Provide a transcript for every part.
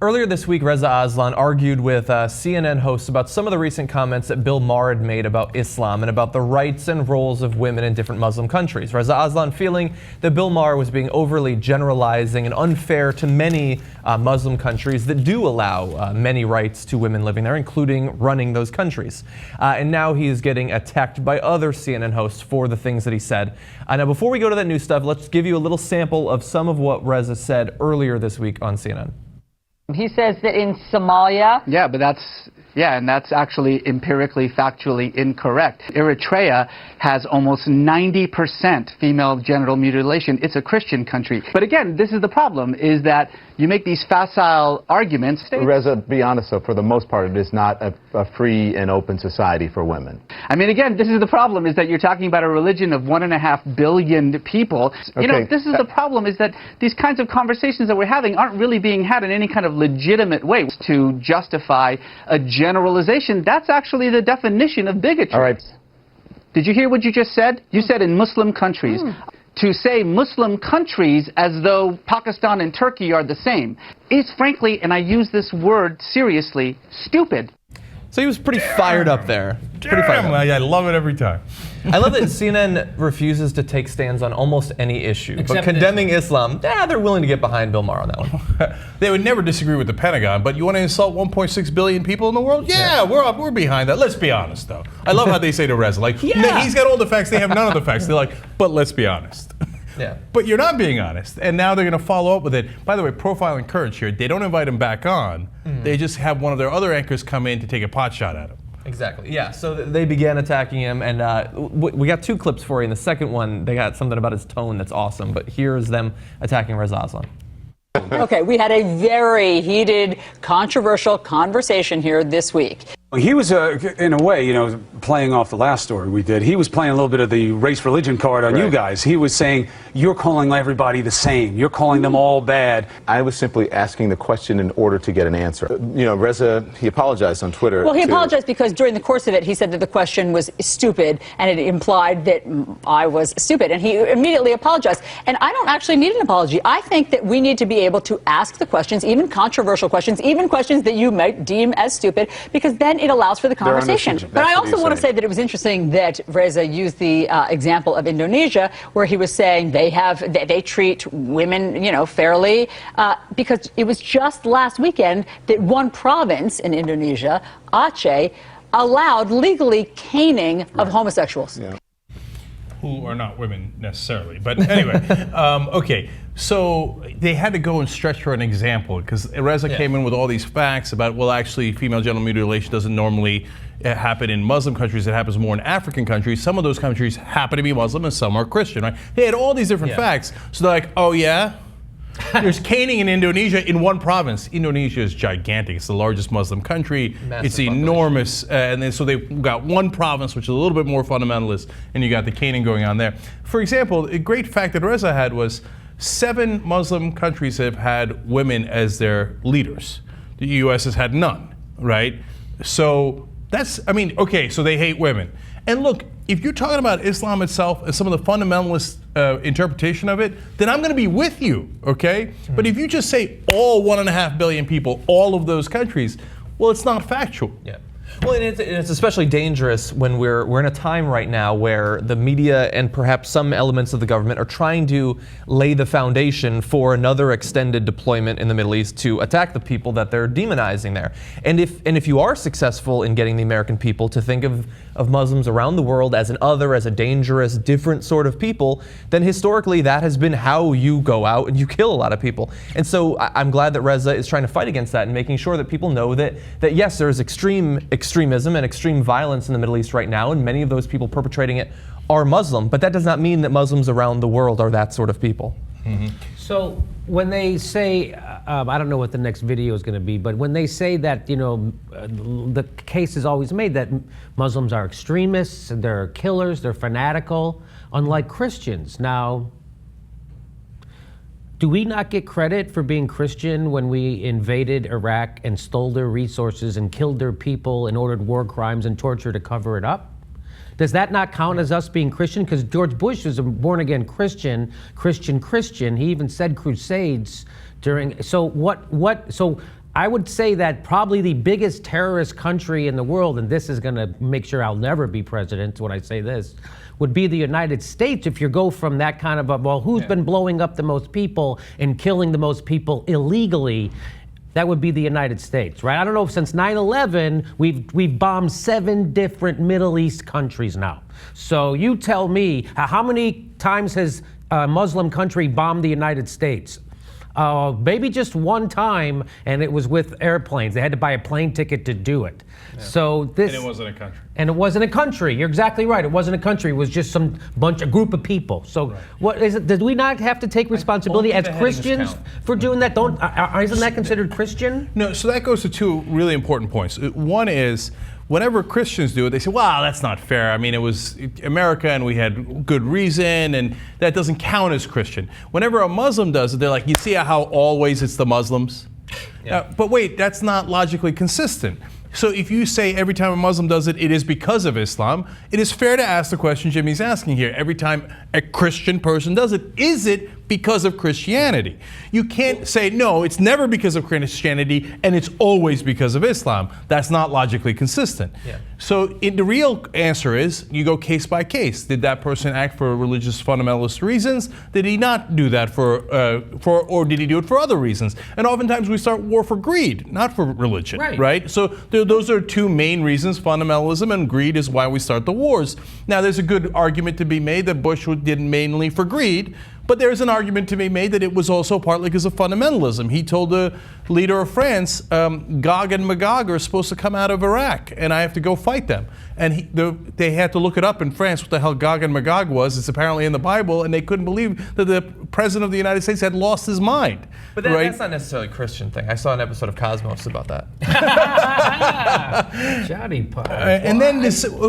Earlier this week, Reza Aslan argued with CNN hosts about some of the recent comments that Bill Maher had made about Islam and about the rights and roles of women in different Muslim countries. Reza Aslan feeling that Bill Maher was being overly generalizing and unfair to many Muslim countries that do allow many rights to women living there, including running those countries. And now he is getting attacked by other CNN hosts for the things that he said. Now, before we go to that new stuff, let's give you a little sample of some of what Reza said earlier this week on CNN. He says that in Somalia... Yeah, but that's actually empirically, factually incorrect. Eritrea has almost 90% female genital mutilation. It's a Christian country. But again, this is the problem, is that you make these facile arguments. Reza, be honest, though, for the most part, it is not a free and open society for women. I mean, again, this is the problem, is that you're talking about a religion of 1.5 billion people. Okay. You know, this is the problem, is that these kinds of conversations that we're having aren't really being had in any kind of legitimate way to justify a generalization. That's actually the definition of bigotry. All right. Did you hear what you just said? You said in Muslim countries. To say Muslim countries as though Pakistan and Turkey are the same is frankly, and I use this word seriously, stupid. So he was pretty fired up there. Pretty fired up. I love it every time. I love that CNN refuses to take stands on almost any issue. But condemning Islam, they're willing to get behind Bill Maher on that one. They would never disagree with the Pentagon, but you want to insult 1.6 billion people in the world? Yeah, we're behind that. Let's be honest, though. I love how they say to Reza, like, he's got all the facts, they have none of the facts. They're like, but let's be honest. Yeah. But you're not being honest, and now they're going to follow up with it. By the way, Profiling Courage here, they don't invite him back on. They just have one of their other anchors come in to take a pot shot at him. Exactly, yeah. So they began attacking him, and we got two clips for you. In the second one, they got something about his tone that's awesome, but here's them attacking Reza Aslan. Okay, we had a very heated, controversial conversation here this week. He was, in a way, playing off the last story we did. He was playing a little bit of the race-religion card on you guys. He was saying, you're calling everybody the same. You're calling them all bad. I was simply asking the question in order to get an answer. Reza, he apologized on Twitter. Well, he apologized because during the course of it, he said that the question was stupid, and it implied that I was stupid, and he immediately apologized. And I don't actually need an apology. I think that we need to be able to ask the questions, even controversial questions, even questions that you might deem as stupid, because then it allows for the conversation. But I also want to say that it was interesting that Reza used the example of Indonesia, where he was saying they treat women, fairly, because it was just last weekend that one province in Indonesia, Aceh, allowed legally caning of homosexuals. Yeah. Who are not women necessarily. But anyway, okay, so they had to go and stretch for an example, because Reza came in with all these facts about, well, actually, female genital mutilation doesn't normally happen in Muslim countries. It happens more in African countries. Some of those countries happen to be Muslim and some are Christian, right? They had all these different facts. So they're like, oh, yeah? There's caning in Indonesia in one province. Indonesia is gigantic. It's the largest Muslim country. Massive it's enormous. And then so they've got one province, which is a little bit more fundamentalist, and you got the caning going on there. For example, a great fact that Reza had was 7 Muslim countries have had women as their leaders. The U.S. has had none, right? So that's, okay, so they hate women. And look, if you're talking about Islam itself and some of the fundamentalist interpretation of it, then I'm going to be with you, okay? But if you just say all 1.5 billion people, all of those countries, well, it's not factual. Yeah. Well, and it's especially dangerous when we're in a time right now where the media and perhaps some elements of the government are trying to lay the foundation for another extended deployment in the Middle East to attack the people that they're demonizing there. And if you are successful in getting the American people to think of Muslims around the world as an other, as a dangerous, different sort of people, then historically that has been how you go out and you kill a lot of people. And so I'm glad that Reza is trying to fight against that and making sure that people know that yes, there's extremism and extreme violence in the Middle East right now, and many of those people perpetrating it are Muslim, but that does not mean that Muslims around the world are that sort of people. So when they say, I don't know what the next video is going to be, but when they say that, the case is always made that Muslims are extremists, they're killers, they're fanatical, unlike Christians. Now, do we not get credit for being Christian when we invaded Iraq and stole their resources and killed their people and ordered war crimes and torture to cover it up? Does that not count as us being Christian? Because George Bush was a born-again Christian. He even said crusades during. So I would say that probably the biggest terrorist country in the world, and this is going to make sure I'll never be president when I say this, would be the United States. If you go from that kind of who's been blowing up the most people and killing the most people illegally, that would be the United States, right? I don't know, since 9/11, we've bombed 7 different Middle East countries now. So you tell me, how many times has a Muslim country bombed the United States? Maybe just one time, and it was with airplanes. They had to buy a plane ticket to do it. Yeah. So this, and it wasn't a country. And it wasn't a country. You're exactly right. It wasn't a country. It was just a group of people. So what is it? Did we not have to take responsibility as Christians for doing that? Isn't that considered Christian? No. So that goes to 2 really important points. One is, whenever Christians do it, they say, "Wow, that's not fair. I mean, it was America, and we had good reason, and that doesn't count as Christian." Whenever a Muslim does it, they're like, "You see how always it's the Muslims?" Yeah. But wait, that's not logically consistent. So if you say every time a Muslim does it, it is because of Islam, it is fair to ask the question Jimmy's asking here. Every time a Christian person does it, is it because of Christianity? You can't say, no, it's never because of Christianity and it's always because of Islam. That's not logically consistent. Yeah. So the real answer is you go case by case. Did that person act for religious fundamentalist reasons? Did he not do that or did he do it for other reasons? And oftentimes we start war for greed, not for religion, right? So those are 2 main reasons. Fundamentalism and greed is why we start the wars. Now, there's a good argument to be made that Bush did mainly for greed, but there's an argument to be made that it was also partly because of fundamentalism. He told the leader of France, Gog and Magog are supposed to come out of Iraq, and I have to go fight them. And they had to look it up in France, what the hell Gog and Magog was. It's apparently in the Bible, and they couldn't believe that the president of the United States had lost his mind. But that's not necessarily a Christian thing. I saw an episode of Cosmos about that. Johnny Pie. And then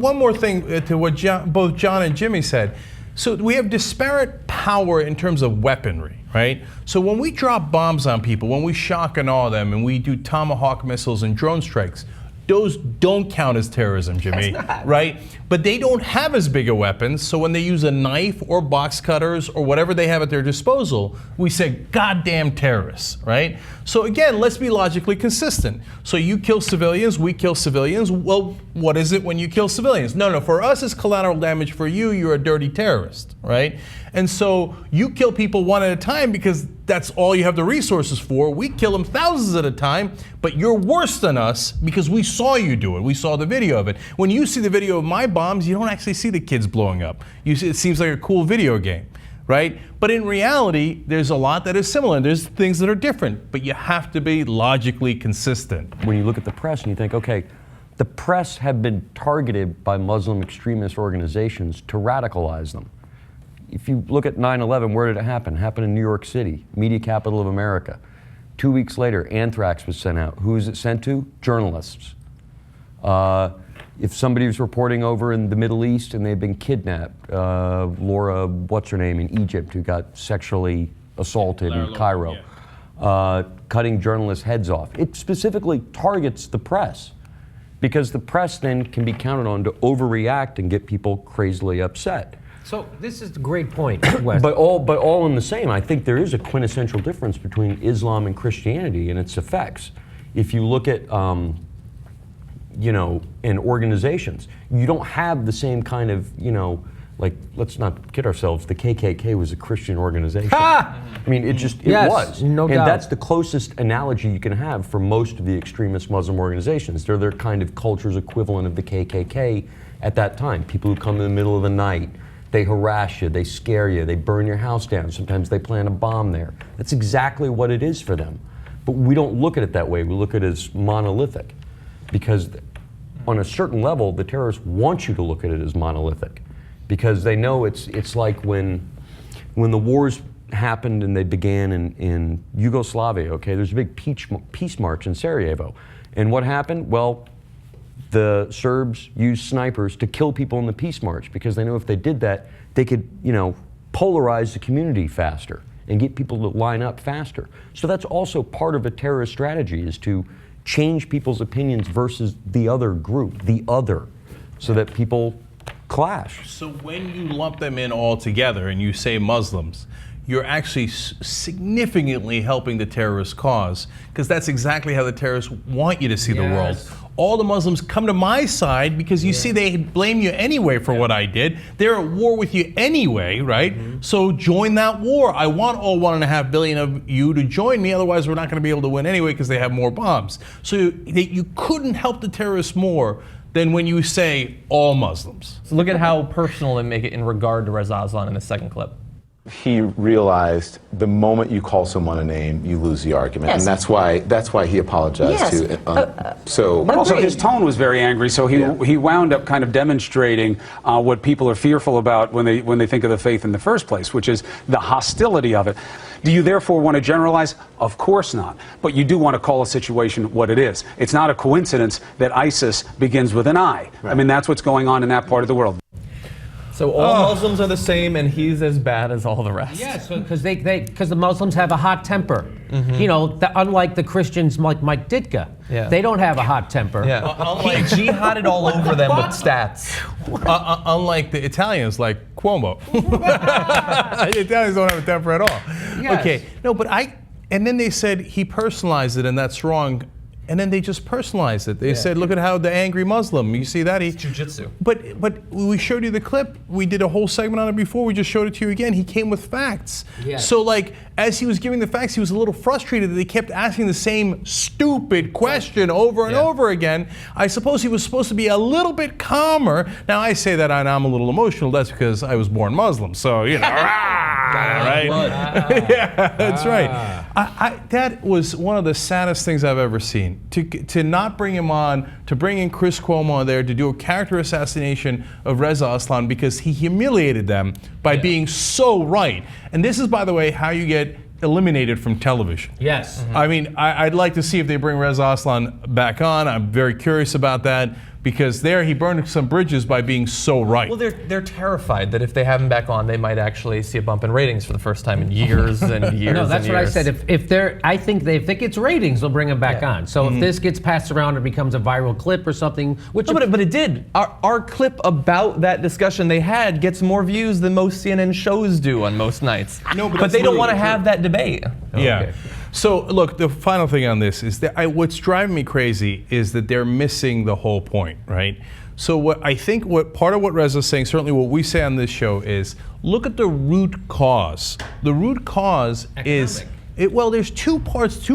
one more thing to what both John and Jimmy said. So we have disparate power in terms of weaponry, right? So when we drop bombs on people, when we shock and awe them, and we do Tomahawk missiles and drone strikes, those don't count as terrorism, Jimmy, right? But they don't have as big a weapons, so when they use a knife or box cutters or whatever they have at their disposal, we say, goddamn terrorists, right? So again, let's be logically consistent. So you kill civilians, we kill civilians. Well, what is it when you kill civilians? No, for us it's collateral damage. For you, you're a dirty terrorist, right? And so you kill people one at a time because that's all you have the resources for. We kill them thousands at a time, but you're worse than us because we saw you do it. We saw the video of it. When you see the video of my bombs, you don't actually see the kids blowing up. You see, it seems like a cool video game, right? But in reality, there's a lot that is similar. There's things that are different, but you have to be logically consistent. When you look at the press and you think, okay, the press have been targeted by Muslim extremist organizations to radicalize them. If you look at 9/11, where did it happen? It happened in New York City, media capital of America. 2 weeks later, anthrax was sent out. Who is it sent to? Journalists. If somebody was reporting over in the Middle East and they've been kidnapped, Laura, what's her name, in Egypt, who got sexually assaulted in Cairo, cutting journalists' heads off. It specifically targets the press because the press then can be counted on to overreact and get people crazily upset. So this is a great point, Wes. But all in the same. I think there is a quintessential difference between Islam and Christianity and its effects. If you look at, in organizations, you don't have the same kind of, like, let's not kid ourselves, the KKK was a Christian organization. I mean, it was. No doubt. And that's the closest analogy you can have for most of the extremist Muslim organizations. They're their kind of culture's equivalent of the KKK at that time. People who come in the middle of the night, they harass you, they scare you, they burn your house down. Sometimes they plant a bomb there. That's exactly what it is for them. But we don't look at it that way. We look at it as monolithic. Because on a certain level, the terrorists want you to look at it as monolithic. Because they know it's like when the wars happened and they began in Yugoslavia, okay? There's a big peace march in Sarajevo. And what happened? Well, the Serbs used snipers to kill people in the peace march because they knew if they did that, they could, polarize the community faster and get people to line up faster. So that's also part of a terrorist strategy, is to change people's opinions versus the other group, so that people clash. So when you lump them in all together and you say Muslims, you're actually significantly helping the terrorist cause, because that's exactly how the terrorists want you to see the world. All the Muslims come to my side because you see they blame you anyway for what I did. They're at war with you anyway, right? So join that war. I want all 1.5 billion of you to join me, otherwise we're not going to be able to win anyway because they have more bombs. So you couldn't help the terrorists more than when you say all Muslims. So look at how personal they make it in regard to Reza Aslan in the second clip. He realized the moment you call someone a name, you lose the argument, and that's why he apologized to. But also his tone was very angry, so he wound up kind of demonstrating what people are fearful about when they think of the faith in the first place, which is the hostility of it. Do you therefore want to generalize? Of course not. But you do want to call a situation what it is. It's not a coincidence that ISIS begins with an I. Right. I mean, that's what's going on in that part of the world. So all Muslims are the same, and he's as bad as all the rest. Yes, because because the Muslims have a hot temper. You know, unlike the Christians, like Mike Ditka, they don't have a hot temper. He jihaded all over them with stats. Unlike the Italians, like Cuomo. The Italians don't have a temper at all. Yes. Okay, no, but and then they said he personalized it, and that's wrong. And then they just personalized it. They said, look at how the angry Muslim, you see that? It's jujitsu. But we showed you the clip. We did a whole segment on it before. We just showed it to you again. He came with facts. Yes. So like, as he was giving the facts, he was a little frustrated that they kept asking the same stupid question over and over again. I suppose he was supposed to be a little bit calmer. Now I say that and I'm a little emotional. That's because I was born Muslim. So, you know, right? Yeah, that's right. That was one of the saddest things I've ever seen. To not bring him on, to bring in Chris Cuomo on there, to do a character assassination of Reza Aslan because he humiliated them by being so right. And this is, by the way, how you get eliminated from television. Yes. I mean, I'd like to see if they bring Reza Aslan back on. I'm very curious about that. Because there he burned some bridges by being so right. Well, they're terrified that if they have him back on, they might actually see a bump in ratings for the first time in years and years. No, that's what I said. If it gets ratings, they'll bring him back on. So if this gets passed around and becomes a viral clip or something, which but it did. Our clip about that discussion they had gets more views than most CNN shows do on most nights. No, but they don't want to have that debate. Yeah. Okay. So look, the final thing on this is that what's driving me crazy is that they're missing the whole point, right? So what part of what Reza's saying, certainly what we say on this show, is look at the root cause. The root cause is there's two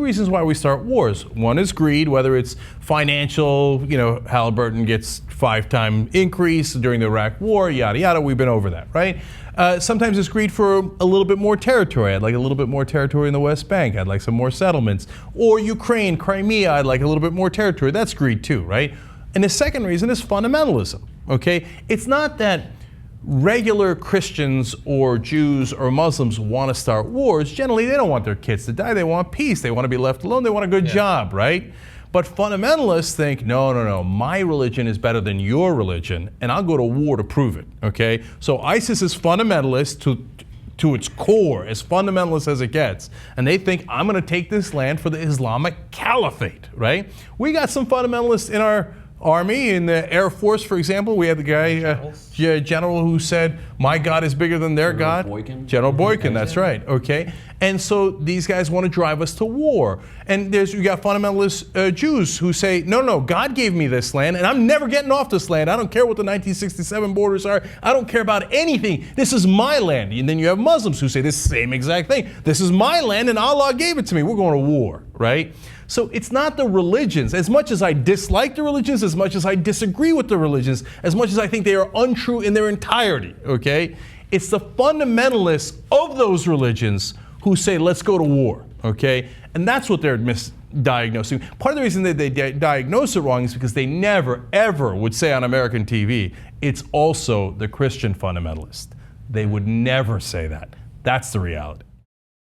reasons why we start wars. One is greed, whether it's financial, Halliburton gets 5-time increase during the Iraq War, yada yada. We've been over that, right? Sometimes it's greed for a little bit more territory. I'd like a little bit more territory in the West Bank. I'd like some more settlements. Or Ukraine, Crimea, I'd like a little bit more territory. That's greed too, right? And the second reason is fundamentalism, okay? It's not that regular Christians or Jews or Muslims want to start wars. Generally, they don't want their kids to die. They want peace. They want to be left alone. They want a good job, right? But fundamentalists think, no, my religion is better than your religion, and I'll go to war to prove it, okay? So ISIS is fundamentalist to its core, as fundamentalist as it gets. And they think, I'm going to take this land for the Islamic Caliphate, right? We got some fundamentalists in our Army, in the Air Force, for example. We had the guy, general, who said, my God is bigger than their God. General Boykin, that's right, okay? And so these guys want to drive us to war. And you got fundamentalist Jews who say, no, God gave me this land, and I'm never getting off this land. I don't care what the 1967 borders are. I don't care about anything. This is my land. And then you have Muslims who say the same exact thing. This is my land, and Allah gave it to me. We're going to war, right? So it's not the religions. As much as I dislike the religions, as much as I disagree with the religions, as much as I think they are untrue in their entirety, okay? It's the fundamentalists of those religions who say, let's go to war, okay? And that's what they're misdiagnosing. Part of the reason that they diagnose it wrong is because they never, ever would say on American TV, it's also the Christian fundamentalist. They would never say that. That's the reality.